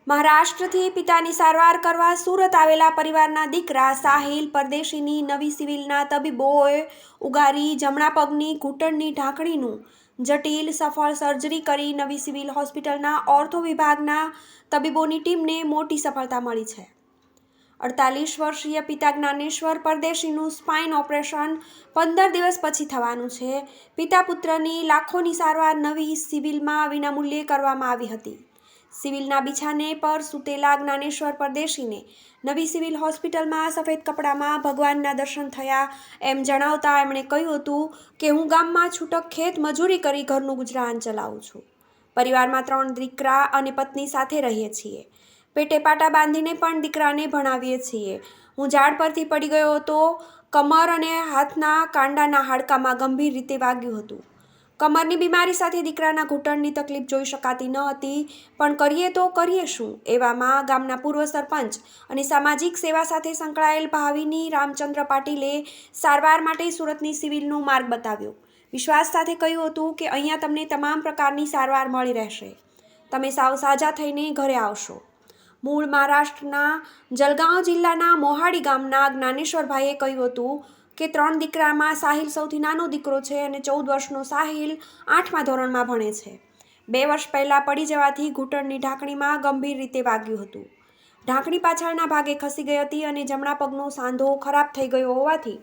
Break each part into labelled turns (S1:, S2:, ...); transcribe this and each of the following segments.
S1: મહારાષ્ટ્રથી પિતાની સારવાર કરવા સુરત આવેલા પરિવારના દીકરા સાહિલ પરદેશીની નવી સિવિલના તબીબોએ ઉગારી જમણા પગની ઘૂંટણની ઢાંકણીનું જટિલ સફળ સર્જરી કરી નવી સિવિલ હોસ્પિટલના ઓર્થો વિભાગના તબીબોની ટીમને મોટી સફળતા મળી છે। 48 વર્ષીય પિતા જ્ઞાનેશ્વર પરદેશીનું સ્પાઇન ઓપરેશન 15 દિવસ પછી થવાનું છે। પિતા પુત્રની લાખોની સારવાર નવી સિવિલમાં વિનામૂલ્યે કરવામાં આવી હતી। સિવિલના બિછાને પર સૂતેલા જ્ઞાનેશ્વર પરદેશીને નવી સિવિલ હોસ્પિટલમાં સફેદ કપડામાં ભગવાનના દર્શન થયા એમ જણાવતા એમણે કહ્યું હતું કે હું ગામમાં છૂટક ખેત મજૂરી કરી ઘરનું ગુજરાન ચલાવું છું। પરિવારમાં 3 દીકરા અને પત્ની સાથે રહીએ છીએ। પેટે પાટા બાંધીને પણ દીકરાને ભણાવીએ છીએ। હું ઝાડ પરથી પડી ગયો હતો। કમર અને હાથના કાંડાના હાડકામાં ગંભીર રીતે વાગ્યું હતું। કમરની બીમારી સાથે દીકરાના ઘૂંટણની તકલીફ જોઈ શકાતી ન હતી, પણ કરીએ તો કરીએ શું? એવામાં ગામના પૂર્વ સરપંચ અને સામાજિક સેવા સાથે સંકળાયેલ ભાવિની રામચંદ્ર પાટીલે સારવાર માટે સુરતની સિવિલનો માર્ગ બતાવ્યો। વિશ્વાસ સાથે કહ્યું હતું કે અહીંયા તમને તમામ પ્રકારની સારવાર મળી રહેશે। તમે સાવ સાજા થઈને ઘરે આવશો। મૂળ મહારાષ્ટ્રના જલગાંવ જિલ્લાના મોહાડી ગામના જ્ઞાનેશ્વરભાઈએ કહ્યું હતું કે 3 દીકરામાં સાહિલ સૌથી નાનો દીકરો છે અને 14 વર્ષનો સાહિલ 8મા ધોરણમાં ભણે છે। 2 વર્ષ પહેલાં પડી જવાથી ઘૂંટણની ઢાંકણીમાં ગંભીર રીતે વાગ્યું હતું। ઢાંકણી પાછળના ભાગે ખસી ગઈ હતી અને જમણા પગનો સાંધો ખરાબ થઈ ગયો હોવાથી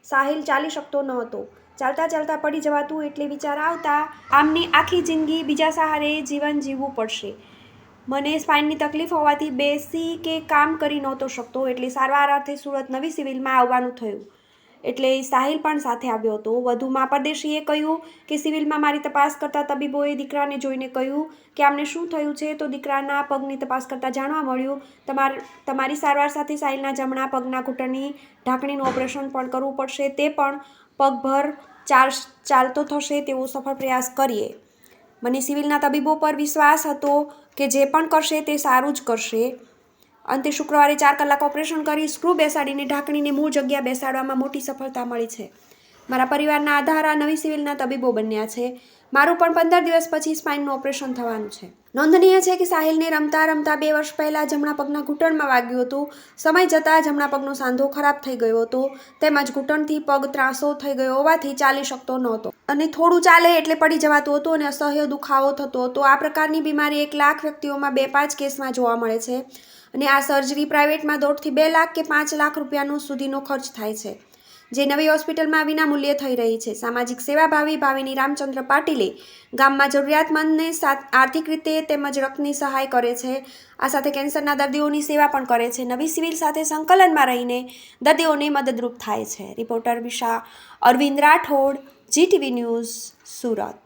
S1: સાહિલ ચાલી શકતો ન હતો। ચાલતા ચાલતા પડી જવાતું એટલે વિચાર આવતા આમની આખી જિંદગી બીજા સહારે જીવન જીવવું પડશે। મને સ્પાઇનની તકલીફ હોવાથી બેસી કે કામ કરી નહોતો શકતો, એટલે સારવાર અર્થે સુરત નવી સિવિલમાં આવવાનું થયું, એટલે સાહિલ પણ સાથે આવ્યો હતો। વધુમાં પરદેશીએ કહ્યું કે સિવિલમાં મારી તપાસ કરતા તબીબોએ દીકરાને જોઈને કહ્યું કે આમને શું થયું છે, તો દીકરાના પગની તપાસ કરતાં જાણવા મળ્યું તમારી સારવાર સાથે સાહિલના જમણા પગના ઘૂંટણની ઢાંકણીનું ઓપરેશન પણ કરવું પડશે, તે પણ પગભર ચાલતો થશે તેવો સફળ પ્રયાસ કરીએ। મને સિવિલના તબીબો પર વિશ્વાસ હતો કે જે પણ કરશે તે સારું જ કરશે। અંતે શુક્રવારે 4 કલાક ઓપરેશન કરી સ્ક્રૂ બેસાડીને ઢાંકણીને મૂળ જગ્યા બેસાડવામાં મોટી સફળતા મળી છે। મારા પરિવારના આધાર આ નવી સિવિલના તબીબો બન્યા છે। મારું પણ 15 દિવસ પછી સ્પાઇનનું ઓપરેશન થવાનું છે। નોંધનીય છે કે સાહિલને રમતા રમતા 2 વર્ષ પહેલાં જમણા પગના ઘૂંટણમાં વાગ્યું હતું। સમય જતાં જમણા પગનો સાંધો ખરાબ થઈ ગયો હતો, તેમજ ઘૂંટણથી પગ ત્રાંસો થઈ ગયો હોવાથી ચાલી શકતો નહોતો અને થોડું ચાલે એટલે પડી જવાતું હતું અને અસહ્ય દુખાવો થતો હતો। આ પ્રકારની બીમારી 1 લાખ વ્યક્તિઓમાં 2-5 કેસમાં જોવા મળે છે અને આ સર્જરી પ્રાઇવેટમાં 1.5 થી 2 લાખ કે 5 લાખ રૂપિયાનો સુધીનો ખર્ચ થાય છે, જે નવી હોસ્પિટલમાં વિનામૂલ્યે થઈ રહી છે। સામાજિક સેવાભાવી ભાવિની રામચંદ્ર પાટીલે ગામમાં જરૂરિયાતમંદને આર્થિક રીતે તેમજ રક્તની સહાય કરે છે। આ સાથે કેન્સરના દર્દીઓની સેવા પણ કરે છે। નવી સિવિલ સાથે સંકલનમાં રહીને દર્દીઓને મદદરૂપ થાય છે। Reporter વિશા Arvind Rathod, GTV news, Surat.